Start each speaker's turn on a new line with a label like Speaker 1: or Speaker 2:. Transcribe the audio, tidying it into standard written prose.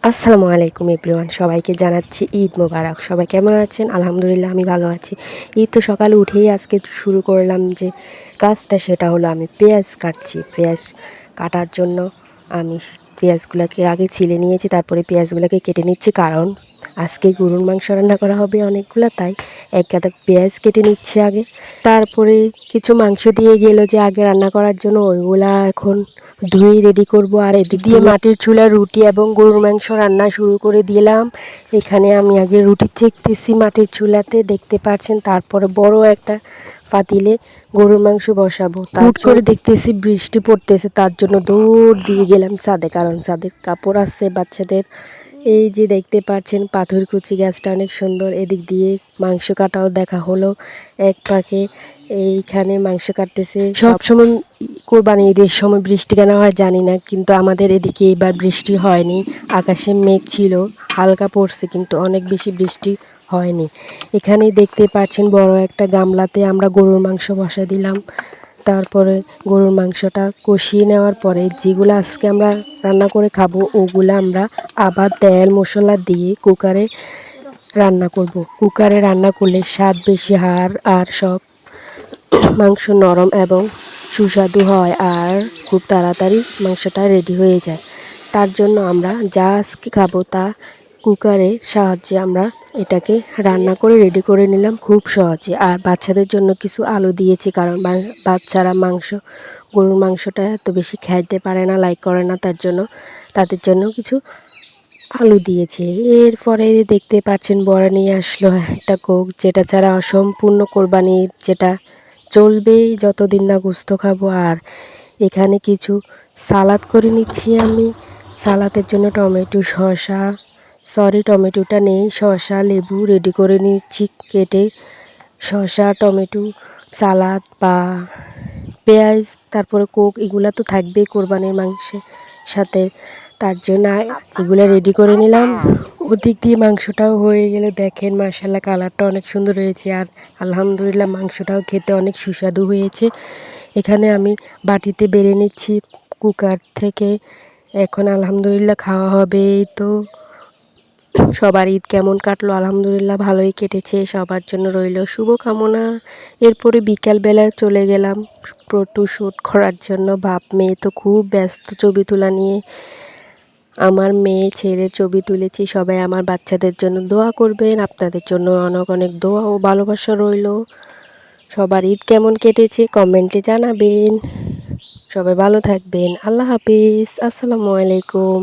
Speaker 1: আসসালামু আলাইকুম এভরিওয়ান, সবাইকে জানাচ্ছি ঈদ মোবারক। সবাই কেমন আছেন? আলহামদুলিল্লাহ আমি ভালো আছি। ঈদ তো সকালে উঠেই আজকে শুরু করলাম যে কাজটা, সেটা হলো আমি পেঁয়াজ কাটছি। পেঁয়াজ কাটার জন্য আমি পেঁয়াজগুলোকে আগে ছিলে নিয়েছি, তারপরে পেঁয়াজগুলোকে কেটে নিচ্ছি, কারণ আজকে গরুর মাংস রান্না করা হবে অনেকগুলো, তাই এক গাদা পেঁয়াজ কেটে নিচ্ছি আগে। তারপরে কিছু মাংস দিয়ে গেল যে আগে রান্না করার জন্য, ওইগুলা এখন ধুয়ে রেডি করব। আর এদিক দিয়ে মাটির চুলার রুটি এবং গরুর মাংস রান্না শুরু করে দিলাম। এখানে আমি আগে রুটি চেকতেছি মাটির চুলাতে, দেখতে পাচ্ছেন। তারপরে বড় একটা পাতিলে গরুর মাংস বসাবো। হুট করে দেখতেছি বৃষ্টি পড়তেছে, তার জন্য দৌড় দিয়ে গেলাম ছাদে, কারণ ছাদে কাপড় আছে বাচ্চাদের। এই যে দেখতে পাচ্ছেন পাথরকুচি গাছটা অনেক সুন্দর। এদিক দিয়ে মাংস কাটাও দেখা হলো এক পাকে। এইখানে মাংস কাটতেছে। সবসময় কোরবানি ঈদের সময় বৃষ্টি কেন হয় জানি না, কিন্তু আমাদের এদিকে এবার বৃষ্টি হয়নি। আকাশে মেঘ ছিল, হালকা পড়ছে, কিন্তু অনেক বেশি বৃষ্টি হয়নি। এখানে দেখতে পাচ্ছেন বড় একটা গামলাতে আমরা গরুর মাংস বসা দিলাম। তারপরে গরুর মাংসটা কষিয়ে নেওয়ার পরে যেগুলো আজকে আমরা রান্না করে খাবো, ওগুলো আমরা আবার তেল মশলা দিয়ে কুকারে রান্না করব। কুকারে রান্না করলে স্বাদ বেশি হয়, আর সব মাংস নরম এবং সুস্বাদু হয়, আর খুব তাড়াতাড়ি মাংসটা রেডি হয়ে যায়। তার জন্য আমরা যা আজকে খাবো তা কুকারের সাহায্যে আমরা এটাকে রান্না করে রেডি করে নিলাম খুব সহজে। আর বাচ্চাদের জন্য কিছু আলু দিয়েছি, কারণ বাচ্চারা গরুর মাংসটা এত বেশি খাইতে পারে না, লাইক করে না, তার জন্য তাদের জন্য কিছু আলু দিয়েছে। এরপরে দেখতে পাচ্ছেন বড়া নিয়ে আসলো একটা কোক, যেটা ছাড়া অসম্পূর্ণ কোরবানি, যেটা চলবেই যতদিন না গোস্ত খাবো। আর এখানে কিছু সালাদ করে নিচ্ছি আমি। সালাদের জন্য টমেটোটা নেই, শসা লেবু রেডি করে নিচ্ছি কেটে। শসা টমেটো সালাদ বা পেঁয়াজ, তারপরে কোক, এগুলা তো থাকবেই কোরবানির মাংসের সাথে, তার জন্য এগুলো রেডি করে নিলাম। ওদিক দিয়ে মাংসটাও হয়ে গেলে দেখেন মাশাআল্লাহ কালারটা অনেক সুন্দর হয়েছে, আর আলহামদুলিল্লাহ মাংসটাও খেতে অনেক সুস্বাদু হয়েছে। এখানে আমি বাটিতে বেড়ে নিচ্ছি কুকার থেকে। এখন আলহামদুলিল্লাহ খাওয়া হবে। এই তো সবার ঈদ কেমন কাটলো? আলহামদুলিল্লাহ ভালোই কেটেছে, সবার জন্য রইল শুভকামনা। এরপরে বিকালবেলায় চলে গেলাম ফটো শ্যুট করার জন্য। বাপ মেয়ে তো খুব ব্যস্ত ছবি তোলা নিয়ে। আমার মেয়ে ছেলের ছবি তুলেছি। সবাই আমার বাচ্চাদের জন্য দোয়া করবেন, আপনাদের জন্য অনেক অনেক দোয়া ও ভালোবাসা রইল। সবার ঈদ কেমন কেটেছে কমেন্টে জানাবেন। সবাই ভালো থাকবেন। আল্লাহ হাফিজ। আসসালামু আলাইকুম।